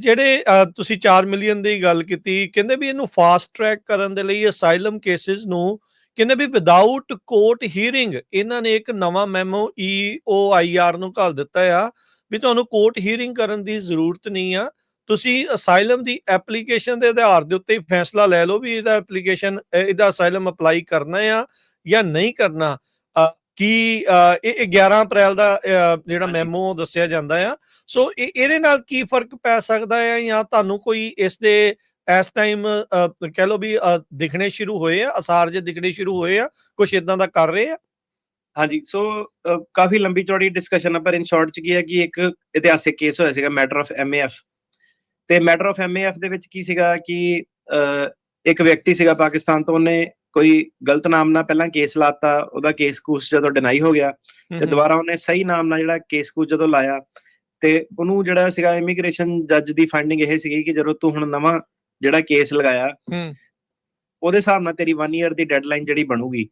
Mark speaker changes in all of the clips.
Speaker 1: ਜਿਹੜੇ ਤੁਸੀਂ 4 ਮਿਲੀਅਨ ਦੀ ਗੱਲ ਕੀਤੀ, ਕਹਿੰਦੇ ਵੀ ਇਹਨੂੰ ਫਾਸਟ ਟਰੈਕ ਕਰਨ ਦੇ ਲਈ ਅਸਾਈਲਮ ਕੇਸਿਸ ਨੂੰ ਕਹਿੰਦੇ ਵੀ ਵਿਦਆਊਟ ਕੋਰਟ ਹੀਅਰਿੰਗ ਇਹਨਾਂ ਨੇ ਇੱਕ ਨਵਾਂ ਮੈਮੋ EOIR ਨੂੰ ਘੱਲ ਦਿੱਤਾ ਆ ਵੀ ਤੁਹਾਨੂੰ ਕੋਰਟ ਹੀਅਰਿੰਗ ਕਰਨ ਦੀ ਜ਼ਰੂਰਤ ਨਹੀਂ ਆ। ਤੁਸੀਂ ਅਸਾਈਲਮ ਦੀ ਐਪਲੀਕੇਸ਼ਨ ਦੇ ਆਧਾਰ ਦੇ ਉੱਤੇ ਫੈਸਲਾ ਲੈ ਲਓ ਵੀ ਇਹਦਾ ਅਸਾਈਲਮ ਅਪਲਾਈ ਕਰਨਾ ਆ ਜਾਂ ਨਹੀਂ ਕਰਨਾ। ਕੀ ਇਹ 11 ਅਪ੍ਰੈਲ ਦਾ ਜਿਹੜਾ ਮੈਮੋ ਦੱਸਿਆ ਜਾਂਦਾ ਆ। ਸੋ ਇਹਦੇ ਨਾਲ ਕੀ ਫਰਕ ਪੈ ਸਕਦਾ ਹੈ ਜਾਂ ਤੁਹਾਨੂੰ ਕੋਈ ਇਸ ਦੇ ਇਸ ਟਾਈਮ ਕਹਿ ਲਓ ਵੀ ਦਿਖਣੇ ਸ਼ੁਰੂ ਹੋਏ ਆ, ਅਸਾਰ ਜੇ ਦਿਖਣੇ ਸ਼ੁਰੂ ਹੋਏ ਆ, ਕੁਛ ਇਦਾਂ ਦਾ ਕਰ ਰਹੇ ਆ?
Speaker 2: ਹਾਂਜੀ, ਸੋ ਕਾਫੀ ਲੰਬੀ ਚੌੜੀ ਡਿਸਕਸ਼ਨ ਆ, ਪਰ ਇਨ ਸ਼ਾਰਟ ਚ ਕੀ ਹੈ ਕਿ ਇੱਕ ਇਤਿਹਾਸਿਕ ਕੇਸ ਹੋਇਆ ਸੀਗਾ ਮੈਟਰ ਆਫ MAF। ਤੇ ਮੈਟਰ ਆਫ MAF ਦੇ ਵਿੱਚ ਕੀ ਸੀਗਾ ਕਿ ਇੱਕ ਵਿਅਕਤੀ ਸੀਗਾ ਪਾਕਿਸਤਾਨ ਤੋਂ, ਉਹਨੇ ਕੋਈ ਗਲਤ ਨਾਮ ਨਾਲ ਪਹਿਲਾਂ ਕੇਸ ਲਾਤਾ, ਉਹਦਾ ਕੇਸ ਕੂਸ ਜਦੋਂ ਡਿਨਾਈ ਹੋ ਗਿਆ ਤੇ ਦੁਬਾਰਾ ਉਹਨੇ ਸਹੀ ਨਾਮ ਨਾਲ ਜਿਹੜਾ ਕੇਸ ਕੂਸ ਜਦੋਂ ਲਾਇਆ ਤੇ ਉਹਨੂੰ ਜਿਹੜਾ ਸੀਗਾ ਇਮੀਗ੍ਰੇਸ਼ਨ ਜੱਜ ਦੀ ਫਾਈਂਡਿੰਗ ਇਹ ਸੀਗੀ ਕਿ ਜਦੋਂ ਤੂੰ ਹੁਣ ਨਵਾਂ ਜਿਹੜਾ ਕੇਸ ਲਗਾਇਆ ਉਹਦੇ ਹਿਸਾਬ ਨਾਲ ਤੇਰੀ 1 ਈਅਰ ਦੀ ਡੈਡਲਾਈਨ ਜਿਹੜੀ ਬਣੂਗੀ।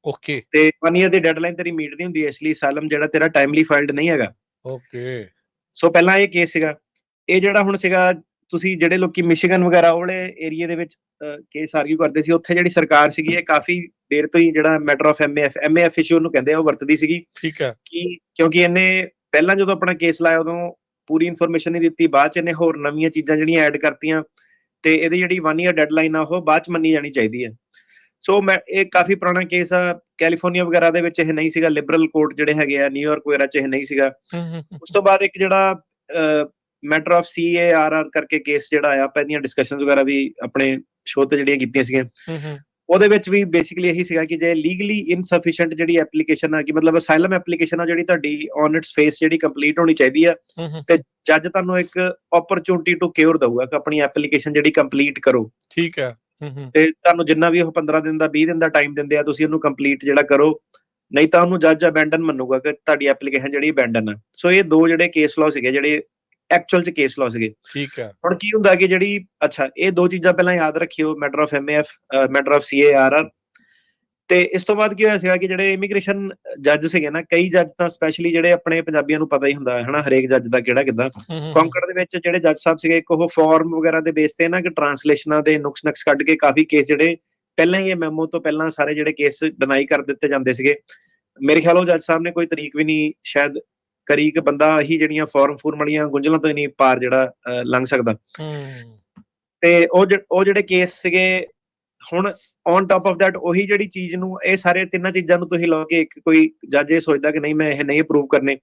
Speaker 1: ਓਕੇ।
Speaker 2: ਤੇ 1 ਈਅਰ ਦੀ ਡੈਡਲਾਈਨ ਤੇਰੀ ਮੀਟ ਨਹੀਂ ਹੁੰਦੀ, ਇਸ ਲਈ ਅਸਾਈਲਮ ਜਿਹੜਾ ਤੇਰਾ ਟਾਈਮਲੀ ਫਾਈਲਡ ਨਹੀਂ ਹੈਗਾ।
Speaker 1: ਓਕੇ।
Speaker 2: ਸੋ ਪਹਿਲਾਂ ਇਹ ਕੇਸ ਸੀਗਾ। ਇਹ ਜਿਹੜਾ ਹੁਣ ਸੀਗਾ, ਤੁਸੀਂ ਜਿਹੜੇ ਲੋਕੀ ਮਿਸ਼ੀਗਨ ਵਗੈਰਾ ਵਾਲੇ ਏਰੀਆ ਦੇ ਵਿੱਚ ਕੇਸ ਆਰਗੂ ਕਰਦੇ ਸੀ, ਉੱਥੇ ਜਿਹੜੀ ਸਰਕਾਰ ਸੀਗੀ ਇਹ ਕਾਫੀ ਦੇਰ ਤੋਂ ਹੀ ਜਿਹੜਾ ਮੈਟਰ ਆਫ MAF ਇਸ਼ੂ ਨੂੰ ਕਹਿੰਦੇ ਆ ਉਹ ਵਰਤਦੀ ਸੀਗੀ।
Speaker 1: ਠੀਕ ਹੈ।
Speaker 2: ਕਿਉਂਕਿ ਇਹਨੇ ਪਹਿਲਾਂ ਜਦੋਂ ਆਪਣਾ ਕੇਸ ਲਾਇਆ ਉਦੋਂ ਪੂਰੀ ਇਨਫੋਰਮੇਸ਼ਨ ਨਹੀਂ ਦਿੱਤੀ, ਬਾਅਦ ਚ ਇਹਨੇ ਹੋਰ ਨਵੀਆਂ ਚੀਜ਼ਾਂ ਜਿਹੜੀਆਂ ਐਡ ਕਰਤੀਆਂ ਤੇ ਇਹਦੀ ਜਿਹੜੀ 1 ਈਅਰ ਡੈਡਲਾਈਨ ਆ ਉਹ ਬਾਅਦ ਚ ਮੰਨੀ ਜਾਣੀ ਚਾਹੀਦੀ ਹੈ। ਸੋ ਇਹ ਕਾਫੀ ਪੁਰਾਣਾ ਕੇਸ ਆ। ਕੈਲੀਫੋਰਨੀਆ ਵਗੈਰਾ ਦੇ ਵਿੱਚ ਇਹ ਨਹੀਂ ਸੀਗਾ, ਲਿਬਰਲ ਕੋਰਟ ਜਿਹੜੇ ਹੈਗੇ ਆ ਨਿਊਯਾਰਕ ਵਗੈਰਾ ਚ ਇਹ ਨਹੀਂ ਸੀਗਾ। ਉਸ ਤੋਂ ਬਾਅਦ ਇੱਕ ਜਿਹੜਾ ਮੈਟਰ ਆਫ CARR ਕਰਕੇ ਕੇਸ ਜਿਹੜਾ ਆਇਆ, ਆਪਾਂ ਇਹਦੀਆਂ ਡਿਸਕਸ਼ਨਸ ਵਗੈਰਾ ਵੀ ਆਪਣੇ ਸ਼ੋਅ ਤੇ ਜਿਹੜੀਆਂ ਕੀਤੀਆਂ ਸੀਗੀਆਂ, ਉਹਦੇ ਵਿੱਚ ਵੀ ਬੇਸਿਕਲੀ ਇਹੀ ਸੀਗਾ ਕਿ ਜੇ ਲੀਗਲੀ ਇਨਸਫੀਸ਼ੀਐਂਟ ਜਿਹੜੀ ਐਪਲੀਕੇਸ਼ਨ ਆ, ਕਿ ਮਤਲਬ ਅਸਾਈਲਮ ਐਪਲੀਕੇਸ਼ਨ ਆ ਜਿਹੜੀ ਤੁਹਾਡੀ ਔਨ ਇਟਸ ਫੇਸ ਜਿਹੜੀ ਕੰਪਲੀਟ ਹੋਣੀ ਚਾਹੀਦੀ ਆ, ਤੇ ਜੱਜ ਤੁਹਾਨੂੰ ਇੱਕ ਓਪਰਚੁਨਿਟੀ ਟੂ ਕਿਉਰ ਦਊਗਾ ਕਿ ਆਪਣੀ ਐਪਲੀਕੇਸ਼ਨ ਜਿਹੜੀ ਕੰਪਲੀਟ ਕਰੋ।
Speaker 1: ਠੀਕ ਹੈ।
Speaker 2: ਤੇ ਤੁਹਾਨੂੰ ਜਿੰਨਾ ਵੀ ਉਹ 15 ਦਿਨ ਦਾ 20 ਦਿਨ ਦਾ ਟਾਈਮ ਦਿੰਦੇ ਆ, ਤੁਸੀਂ ਉਹਨੂੰ ਕੰਪਲੀਟ ਜਿਹੜਾ ਕਰੋ, ਨਹੀਂ ਤਾਂ ਉਹਨੂੰ ਜੱਜ ਅਬੈਂਡਨ ਮੰਨੂਗਾ ਕਿ ਤੁਹਾਡੀ ਐਪਲੀਕੇਸ਼ਨ ਜਿਹੜੀ ਅਬੈਂਡਨ ਆ। ਸੋ ਇਹ ਦੋ ਜਿਹੜੇ ਕੇਸ ਲਾਅ ਸੀਗੇ ਜਿਹੜੇ ਐਕਚੁਅਲ ਚ ਕੇਸ ਲਾਅ ਸੀਗੇ।
Speaker 1: ਠੀਕ ਹੈ।
Speaker 2: ਹੁਣ ਕੀ ਹੁੰਦਾ ਕਿ ਜਿਹੜੀ ਇਹ ਦੋ ਚੀਜ਼ਾਂ ਪਹਿਲਾਂ ਯਾਦ ਰੱਖਿਓ, matter of MAF, matter of CARR। ਤੇ ਇਸ ਤੋਂ ਬਾਅਦ ਕੀ ਹੋਇਆ ਸੀਗਾ ਕਿ ਜਿਹੜੇ ਇਮੀਗ੍ਰੇਸ਼ਨ ਜੱਜ ਸੀਗੇ ਨਾ, ਕਈ ਜੱਜ ਤਾਂ ਸਪੈਸ਼ਲੀ ਜਿਹੜੇ ਆਪਣੇ ਪੰਜਾਬੀਆਂ ਨੂੰ ਪਤਾ ਹੀ ਹੁੰਦਾ ਹੈ ਹਨਾ, ਹਰੇਕ ਜੱਜ ਦਾ ਕਿਹੜਾ ਕਿੱਦਾਂ। ਕੌਂਕੜ ਦੇ ਵਿੱਚ ਜਿਹੜੇ ਜੱਜ ਸਾਹਿਬ ਸੀਗੇ, ਇੱਕ ਉਹ ਫਾਰਮ ਵਗੈਰਾ ਦੇ ਬੇਸ ਤੇ ਨਾ ਕਿ ਟਰਾਂਸਲੇਸ਼ਨਾਂ ਦੇ ਨੁਕਸ ਨਕਸ ਕੱਢ ਕੇ ਕਾਫੀ ਕੇਸ ਜਿਹੜੇ ਪਹਿਲਾਂ ਹੀ ਇਹ ਮੈਮੋ ਤੋਂ ਪਹਿਲਾਂ ਸਾਰੇ ਜਿਹੜੇ ਕੇਸ ਡਿਨਾਈ ਕਰ ਦਿੱਤੇ ਜਾਂਦੇ ਸੀਗੇ। ਮੇਰੇ ਖਿਆਲ ਉਹ ਜੱਜ ਸਾਹਿਬ ਨੇ ਕੋਈ ਤਰੀਕ ਵੀ ਨਹੀਂ ਸ਼ਾਇਦ ਕਰੀ ਕਿ ਬੰਦਾ ਹੀ ਜਿਹੜੀਆਂ ਫਾਰਮ ਵਾਲੀਆਂ ਗੁੰਝਲਾਂ ਤੋਂ ਹੀ ਨਹੀਂ ਪਾਰ ਜਿਹੜਾ ਲੰਘ ਸਕਦਾ। ਤੇ ਉਹ ਜਿਹੜੇ ਕੇਸ ਸੀਗੇ, ਹੁਣ ਔਨ ਟਾਪ ਆਫ ਦੈਟ ਉਹੀ ਜਿਹੜੀ ਚੀਜ਼ ਨੂੰ, ਇਹ ਸਾਰੇ ਤਿੰਨਾਂ ਚੀਜ਼ਾਂ ਨੂੰ ਤੁਸੀਂ ਲਾ ਕੇ ਇੱਕ ਕੋਈ ਜੱਜ ਇਹ ਸੋਚਦਾ ਕਿ ਨਹੀਂ ਮੈਂ ਇਹ ਨਹੀਂ ਅਪਰੂਵ ਕਰਨੇ।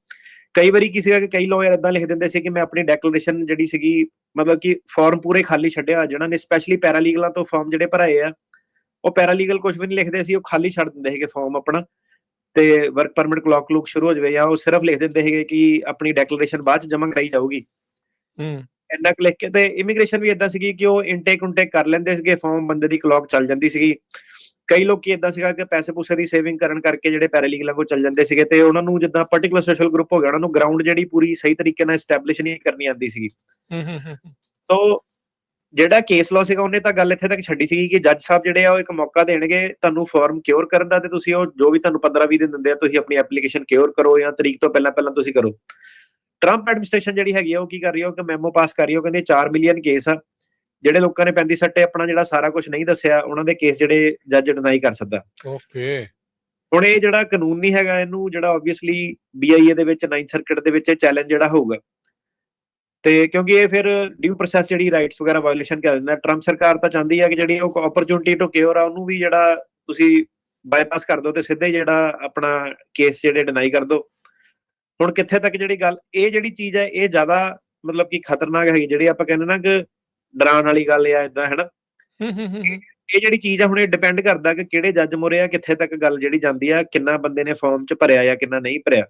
Speaker 2: ਕਈ ਵਾਰੀ ਕੀ ਸੀਗਾ ਕਿ ਕਈ ਲਾਇਰ ਏਦਾਂ ਲਿਖ ਦਿੰਦੇ ਸੀ ਕਿ ਮੈਂ ਆਪਣੀ ਡੈਕਲੇਰੇਸ਼ਨ ਜਿਹੜੀ ਸੀਗੀ, ਮਤਲਬ ਕਿ ਫਾਰਮ ਪੂਰੇ ਖਾਲੀ ਛੱਡਿਆ। ਜਿਹਨਾਂ ਨੇ ਸਪੈਸ਼ਲੀ ਪੈਰਾਲੀਗਲਾਂ ਤੋਂ ਫਾਰਮ ਜਿਹੜੇ ਭਰਾਏ ਆ, ਉਹ ਪੈਰਾਲੀਗਲ ਕੁਝ ਵੀ ਨਹੀਂ ਲਿਖਦੇ ਸੀ, ਉਹ ਖਾਲੀ ਛੱਡ ਦਿੰਦੇ ਸੀਗੇ ਫਾਰਮ ਆਪਣਾ, ਤੇ ਵਰਕ ਪਰਮਿਟ ਕਲੌਕ ਸ਼ੁਰੂ ਹੋ ਜਾਵੇ, ਜਾਂ ਉਹ ਸਿਰਫ ਲਿਖ ਦਿੰਦੇ ਸੀਗੇ ਕਿ ਆਪਣੀ ਡੈਕਲੇਰੇਸ਼ਨ ਬਾਅਦ ਚ ਜਮ੍ਹਾਂ ਕਰਾਈ ਜਾਊਗੀ। ਇੰਨਾ ਕੁ ਲਿਖ ਕੇ ਤੇ ਇਮੀਗ੍ਰੇਸ਼ਨ ਵੀ ਏਦਾਂ ਸੀਗੀ ਕਿ ਉਹ ਇਨਟੇਕ ਕਰ ਲੈਂਦੇ ਸੀਗੇ ਫਾਰਮ, ਬੰਦੇ ਦੀ ਕਲੌਕ ਚੱਲ ਜਾਂਦੀ ਸੀਗੀ। ਕਈ ਲੋਕੀ ਏਦਾਂ ਸੀਗਾ ਕਿ ਪੈਸੇ ਪੂਸੇ ਦੀ ਸੇਵਿੰਗ ਕਰਨ ਕਰਕੇ ਜਿਹੜੇ ਪੈਰਾਲੀਗਲਾਂ ਕੋਲ ਚੱਲ ਜਾਂਦੇ ਸੀਗੇ, ਤੇ ਉਹਨਾਂ ਨੂੰ ਜਿੱਦਾਂ ਪਰਟੀਕੁਲਰ ਸੋਸ਼ਲ ਗਰੁੱਪ ਹੋ ਗਿਆ, ਉਹਨਾਂ ਨੂੰ ਗਰਾਊਂਡ ਜਿਹੜੀ ਪੂਰੀ ਸਹੀ ਤਰੀਕੇ ਨਾਲ ਐਸਟੈਬਲਿਸ਼ ਨਹੀਂ ਕਰਨੀ ਆਉਂਦੀ ਸੀਗੀ। ਸੋ ਜਿਹੜਾ ਕੇਸ ਲਾਅ ਸੀਗਾ ਉਹਨੇ ਤਾਂ ਗੱਲ ਇੱਥੇ ਤੱਕ ਛੱਡੀ ਸੀਗੀ ਕਿ ਜੱਜ ਸਾਹਿਬ ਜਿਹੜੇ ਆ ਉਹ ਇੱਕ ਮੌਕਾ ਦੇਣਗੇ ਤੁਹਾਨੂੰ ਫਾਰਮ ਕਿਉਰ ਕਰਨ ਦਾ, ਤੇ ਤੁਸੀਂ ਉਹ ਜੋ ਵੀ ਤੁਹਾਨੂੰ 15-20 ਦਿਨ ਦਿੰਦੇ ਆ, ਤੁਸੀਂ ਆਪਣੀ ਐਪਲੀਕੇਸ਼ਨ ਕਿਉਰ ਕਰੋ ਜਾਂ ਤਰੀਕ ਤੋਂ ਪਹਿਲਾਂ ਤੁਸੀਂ ਕਰੋ। ਟਰੰਪ ਐਡਮਿਨਿਸਟ੍ਰੇਸ਼ਨ ਜਿਹੜੀ ਹੈਗੀ ਆ ਉਹ ਕੀ ਕਰ ਰਹੀ ਹੈ ਕਿ ਮੈਮੋ ਪਾਸ ਕਰ ਰਹੀ ਹੈ, ਉਹ ਕਹਿੰਦੇ 4 ਮਿਲੀਅਨ ਕੇਸ ਆ ਜਿਹੜੇ ਲੋਕਾਂ ਨੇ 35 ਸੱਟੇ ਆਪਣਾ ਜਿਹੜਾ ਸਾਰਾ ਕੁਝ ਨਹੀਂ ਦੱਸਿਆ, ਉਹਨਾਂ ਦੇ ਕੇਸ ਜਿਹੜੇ ਜੱਜ ਡਿਨਾਈ ਕਰ ਸਕਦਾ।
Speaker 1: ਓਕੇ।
Speaker 2: ਹੁਣ ਇਹ ਜਿਹੜਾ ਕਾਨੂੰਨ ਨਹੀਂ ਹੈਗਾ, ਇਹਨੂੰ ਜਿਹੜਾ ਆਬਵੀਅਸਲੀ BIA ਦੇ ਵਿੱਚ 9th ਸਰਕਟ ਦੇ ਵਿੱਚ ਚੈਲੰਜ ਜਿਹੜਾ ਹੋਊਗਾ, ਤੇ ਕਿਉਂਕਿ ਇਹ ਫਿਰ ਡਿਊ ਪ੍ਰੋਸੈਸ ਜਿਹੜੀ ਰਾਈਟਸ ਵਗੈਰਾ ਵਾਇਓਲੇਸ਼ਨ ਕਰ ਦਿੰਦਾ। ਟਰੰਪ ਸਰਕਾਰ ਤਾਂ ਚਾਹੁੰਦੀ ਹੈ ਕਿ ਜਿਹੜੀ ਉਹ ਓਪਰਚੁਨਿਟੀ ਟੂ ਕਿਉਰ ਆ ਉਹਨੂੰ ਵੀ ਜਿਹੜਾ ਤੁਸੀਂ ਬਾਈਪਾਸ ਕਰ ਦਿਓ ਤੇ ਸਿੱਧੇ ਜਿਹੜਾ ਆਪਣਾ ਕੇਸ ਜਿਹੜੇ ਡਿਨਾਈ ਕਰ ਦਿਓ। ਹੁਣ ਕਿੱਥੇ ਤੱਕ ਜਿਹੜੀ ਗੱਲ, ਇਹ ਜਿਹੜੀ ਚੀਜ਼ ਹੈ ਇਹ ਜ਼ਿਆਦਾ ਮਤਲਬ ਕਿ ਖਤਰਨਾਕ ਹੈਗੀ, ਜਿਹੜੀ ਆਪਾਂ ਕਹਿੰਦੇ ਨਾ ਕਿ ਡਰਾਉਣ ਵਾਲੀ ਗੱਲ ਆ ਏਦਾਂ ਹਨਾ। ਇਹ ਜਿਹੜੀ ਚੀਜ਼ ਆ ਹੁਣ ਇਹ ਡਿਪੈਂਡ ਕਰਦਾ ਕਿ ਕਿਹੜੇ ਜੱਜ ਮੁਰੇ ਆ, ਕਿੱਥੇ ਤੱਕ ਗੱਲ ਜਿਹੜੀ ਜਾਂਦੀ ਆ, ਕਿੰਨਾ ਬੰਦੇ ਨੇ ਫਾਰਮ 'ਚ ਭਰਿਆ ਜਾਂ ਕਿੰਨਾ ਨਹੀਂ ਭਰਿਆ।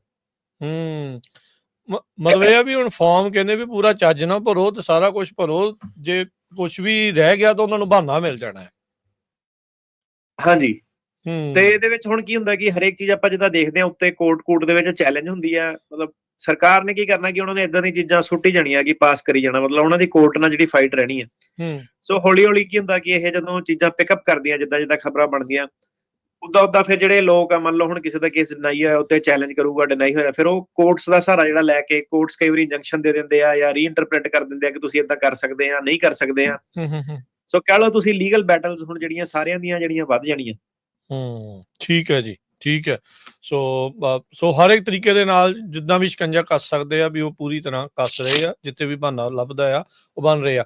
Speaker 1: ਮਤਲਬ ਇਹ ਆ ਵੀ ਹੁਣ ਫਾਰਮ ਕਹਿੰਦੇ ਵੀ ਪੂਰਾ ਚੱਜ ਨਾਲ ਭਰੋ ਤੇ ਸਾਰਾ ਕੁਝ ਭਰੋ, ਜੇ ਕੁਝ ਵੀ ਰਹਿ ਗਿਆ ਤਾਂ ਉਹਨਾਂ ਨੂੰ ਬਹਾਨਾ ਮਿਲ ਜਾਣਾ ਹੈ।
Speaker 2: ਹਾਂਜੀ। ਤੇ ਇਹਦੇ ਵਿੱਚ ਹੁਣ ਕੀ ਹੁੰਦਾ ਕਿ ਹਰੇਕ ਚੀਜ਼ ਆਪਾਂ ਜਿੱਦਾਂ ਦੇਖਦੇ ਹਾਂ ਉੱਤੇ ਕੋਰਟ ਦੇ ਵਿੱਚ ਚੈਲੰਜ ਹੁੰਦੀ ਆ, ਮਤਲਬ ਸਰਕਾਰ ਨੇ ਕੀ ਕਰਨਾ ਕਿ ਉਹਨਾਂ ਨੇ ਏਦਾਂ ਦੀ ਚੀਜ਼ਾਂ ਸੁੱਟੀ ਜਾਣੀਆਂ ਕਿ ਪਾਸ ਕਰੀ ਜਾਣਾ, ਮਤਲਬ ਉਹਨਾਂ ਦੀ ਕੋਰਟ ਨਾਲ ਜਿਹੜੀ ਫਾਈਟ ਰਹਿਣੀ ਹੈ। ਸੋ ਹੌਲੀ ਹੌਲੀ ਕੀ ਹੁੰਦਾ ਕਿ ਇਹ ਜਦੋਂ ਚੀਜ਼ਾਂ ਪਿਕਅਪ ਕਰਦੀਆਂ, ਜਿੱਦਾਂ ਖਬਰਾਂ ਬਣਦੀਆਂ, ਉਦਾਂ ਫਿਰ ਜਿਹੜੇ ਲੋਕ ਆ, ਮੰਨ ਲਓ ਹੁਣ ਕਿਸੇ ਦਾ ਕੇਸ ਡਿਨਾਈ ਹੋਇਆ, ਉੱਤੇ ਚੈਲੰਜ ਕਰੂਗਾ, ਡਿਨਾਈ ਹੋਇਆ, ਫਿਰ ਉਹ ਕੋਰਟਸ ਦਾ ਸਹਾਰਾ ਜਿਹੜਾ ਲੈ ਕੇ, ਕੋਰਟਸ ਕਈ ਵਾਰੀ ਇੰਜੰਕਸ਼ਨ ਦੇ ਦਿੰਦੇ ਆ ਜਾਂ ਰੀਇੰਟਰਪ੍ਰੀਟ ਕਰ ਦਿੰਦੇ ਆ ਕਿ ਤੁਸੀਂ ਏਦਾਂ ਕਰ ਸਕਦੇ ਆ, ਨਹੀਂ ਕਰ ਸਕਦੇ ਆ। ਸੋ ਕਹਿ ਲਓ ਤੁਸੀਂ ਲੀਗਲ ਬੈਟਲਸ ਹੁਣ ਜਿਹੜੀਆਂ ਸਾਰਿਆਂ ਦੀਆਂ ਜਿਹੜੀਆਂ ਵੱਧ ਜਾਣੀਆਂ।
Speaker 1: ਠੀਕ ਹੈ ਜੀ, ਠੀਕ ਹੈ। ਸੋ ਹਰ ਇੱਕ ਤਰੀਕੇ ਦੇ ਨਾਲ ਜਿੱਦਾਂ ਵੀ ਸ਼ਿਕੰਜਾ ਕੱਸ ਸਕਦੇ ਆ ਵੀ ਉਹ ਪੂਰੀ ਤਰ੍ਹਾਂ ਕੱਸ ਰਹੇ ਆ, ਜਿੱਥੇ ਵੀ ਬਹਾਨਾ ਲੱਭਦਾ ਆ ਉਹ ਬਣ ਰਹੇ ਆ।